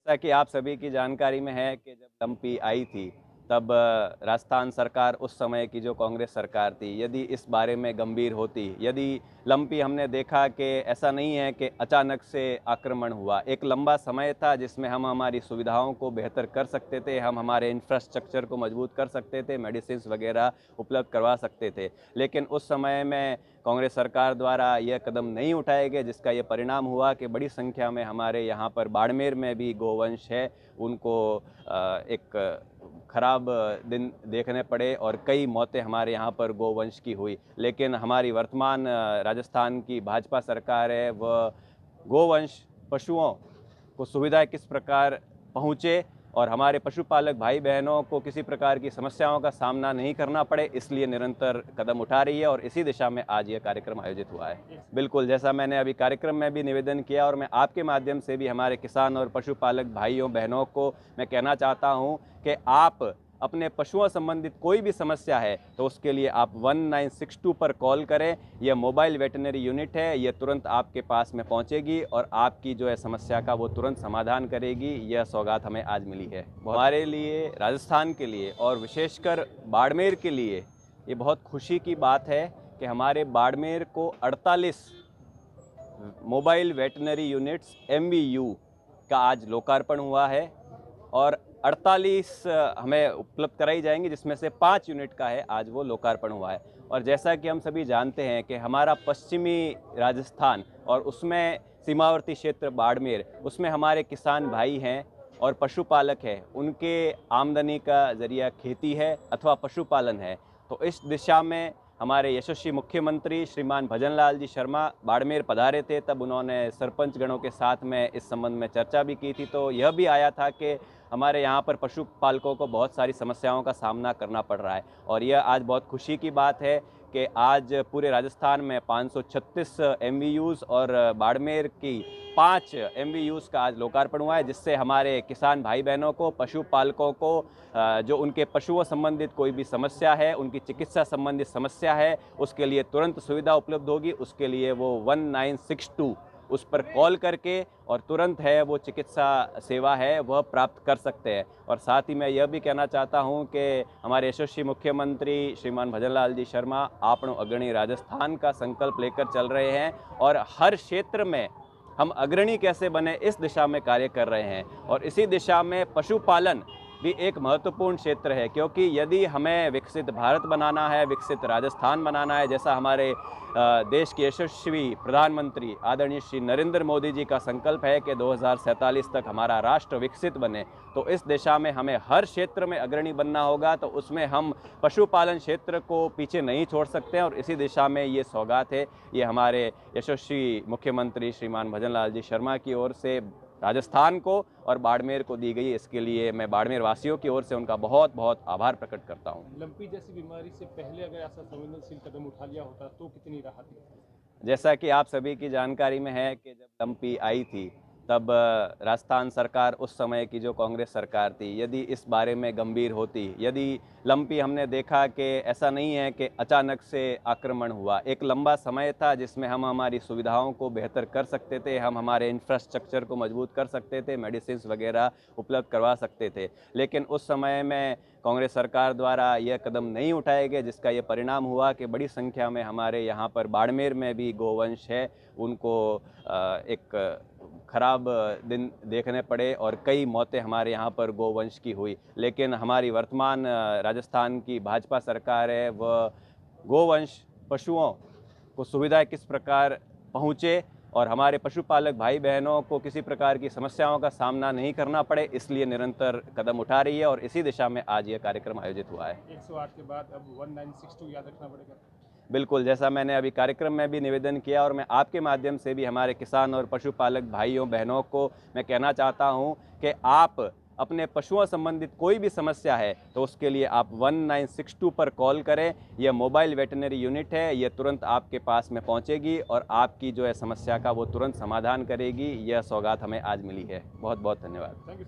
जैसा कि आप सभी की जानकारी में है कि जब लंपी आई थी तब राजस्थान सरकार उस समय की जो कांग्रेस सरकार थी, यदि इस बारे में गंभीर होती, यदि लंपी हमने देखा कि ऐसा नहीं है कि अचानक से आक्रमण हुआ, एक लंबा समय था जिसमें हम हमारी सुविधाओं को बेहतर कर सकते थे, हम हमारे इंफ्रास्ट्रक्चर को मजबूत कर सकते थे, मेडिसिन्स वगैरह उपलब्ध करवा सकते थे। लेकिन उस समय में कांग्रेस सरकार द्वारा यह कदम नहीं उठाए गए, जिसका ये परिणाम हुआ कि बड़ी संख्या में हमारे यहाँ पर बाड़मेर में भी गोवंश है, उनको एक खराब दिन देखने पड़े और कई मौतें हमारे यहाँ पर गोवंश की हुई। लेकिन हमारी वर्तमान राजस्थान की भाजपा सरकार है, वह गोवंश पशुओं को सुविधाएं किस प्रकार पहुँचे और हमारे पशुपालक भाई बहनों को किसी प्रकार की समस्याओं का सामना नहीं करना पड़े, इसलिए निरंतर कदम उठा रही है और इसी दिशा में आज ये कार्यक्रम आयोजित हुआ है। बिल्कुल, जैसा मैंने अभी कार्यक्रम में भी निवेदन किया और मैं आपके माध्यम से भी हमारे किसान और पशुपालक भाइयों बहनों को मैं कहना चाहता हूँ कि आप अपने पशुओं संबंधित कोई भी समस्या है तो उसके लिए आप 1962 पर कॉल करें। यह मोबाइल वेटनरी यूनिट है, यह तुरंत आपके पास में पहुंचेगी और आपकी जो है समस्या का वो तुरंत समाधान करेगी। यह सौगात हमें आज मिली है। हमारे लिए, राजस्थान के लिए और विशेषकर बाड़मेर के लिए ये बहुत खुशी की बात है कि हमारे बाड़मेर को 48 मोबाइल वेटनरी यूनिट्स MVU का आज लोकार्पण हुआ है और 48 हमें उपलब्ध कराई जाएंगी, जिसमें से 5 यूनिट का है आज वो लोकार्पण हुआ है। और जैसा कि हम सभी जानते हैं कि हमारा पश्चिमी राजस्थान और उसमें सीमावर्ती क्षेत्र बाड़मेर, उसमें हमारे किसान भाई हैं और पशुपालक हैं, उनके आमदनी का ज़रिया खेती है अथवा पशुपालन है। तो इस दिशा में हमारे यशस्वी मुख्यमंत्री श्रीमान भजन लाल जी शर्मा बाड़मेर पधारे थे, तब उन्होंने सरपंच गणों के साथ में इस संबंध में चर्चा भी की थी। तो यह भी आया था कि हमारे यहाँ पर पशुपालकों को बहुत सारी समस्याओं का सामना करना पड़ रहा है और यह आज बहुत खुशी की बात है कि आज पूरे राजस्थान में 536 MVUs और बाड़मेर की 5 MVUs का आज लोकार्पण हुआ है, जिससे हमारे किसान भाई बहनों को, पशुपालकों को जो उनके पशुओं संबंधित कोई भी समस्या है, उनकी चिकित्सा संबंधित समस्या है, उसके लिए तुरंत सुविधा उपलब्ध होगी। उसके लिए वो 1962 उस पर कॉल करके और तुरंत है वो चिकित्सा सेवा है वह प्राप्त कर सकते हैं। और साथ ही मैं यह भी कहना चाहता हूं कि हमारे यशस्वी मुख्यमंत्री श्रीमान भजन लाल जी शर्मा आपनो अग्रणी राजस्थान का संकल्प लेकर चल रहे हैं और हर क्षेत्र में हम अग्रणी कैसे बने इस दिशा में कार्य कर रहे हैं। और इसी दिशा में पशुपालन भी एक महत्वपूर्ण क्षेत्र है, क्योंकि यदि हमें विकसित भारत बनाना है, विकसित राजस्थान बनाना है, जैसा हमारे देश के यशस्वी प्रधानमंत्री आदरणीय श्री नरेंद्र मोदी जी का संकल्प है कि 2047 तक हमारा राष्ट्र विकसित बने, तो इस दिशा में हमें हर क्षेत्र में अग्रणी बनना होगा। तो उसमें हम पशुपालन क्षेत्र को पीछे नहीं छोड़ सकते हैं और इसी दिशा में ये सौगात है, ये हमारे यशस्वी मुख्यमंत्री श्रीमान भजन लाल जी शर्मा की ओर से राजस्थान को और बाड़मेर को दी गई। इसके लिए मैं बाड़मेर वासियों की ओर से उनका बहुत बहुत आभार प्रकट करता हूं। लंपी जैसी बीमारी से पहले अगर ऐसा संवेदनशील कदम उठा लिया होता तो कितनी राहत मिलती? जैसा कि आप सभी की जानकारी में है कि जब लंपी आई थी तब राजस्थान सरकार उस समय की जो कांग्रेस सरकार थी, यदि इस बारे में गंभीर होती, यदि लंपी हमने देखा कि ऐसा नहीं है कि अचानक से आक्रमण हुआ, एक लंबा समय था जिसमें हम हमारी सुविधाओं को बेहतर कर सकते थे, हम हमारे इंफ्रास्ट्रक्चर को मजबूत कर सकते थे, मेडिसिन्स वगैरह उपलब्ध करवा सकते थे। लेकिन उस समय में कांग्रेस सरकार द्वारा यह कदम नहीं उठाए गए, जिसका ये परिणाम हुआ कि बड़ी संख्या में हमारे यहाँ पर बाड़मेर में भी गोवंश है, उनको एक खराब दिन देखने पड़े और कई मौतें हमारे यहाँ पर गोवंश की हुई। लेकिन हमारी वर्तमान राजस्थान की भाजपा सरकार है, वह गोवंश पशुओं को सुविधाएं किस प्रकार पहुँचे और हमारे पशुपालक भाई बहनों को किसी प्रकार की समस्याओं का सामना नहीं करना पड़े, इसलिए निरंतर कदम उठा रही है और इसी दिशा में आज यह कार्यक्रम आयोजित हुआ है। 108 के बाद अब 1962 याद रखना पड़ेगा। बिल्कुल, जैसा मैंने अभी कार्यक्रम में भी निवेदन किया और मैं आपके माध्यम से भी हमारे किसान और पशुपालक भाइयों बहनों को मैं कहना चाहता हूं कि आप अपने पशुओं संबंधित कोई भी समस्या है तो उसके लिए आप 1962 पर कॉल करें। यह मोबाइल वेटनरी यूनिट है, यह तुरंत आपके पास में पहुंचेगी और आपकी जो है समस्या का वो तुरंत समाधान करेगी। यह सौगात हमें आज मिली है। बहुत बहुत धन्यवाद। Thank you.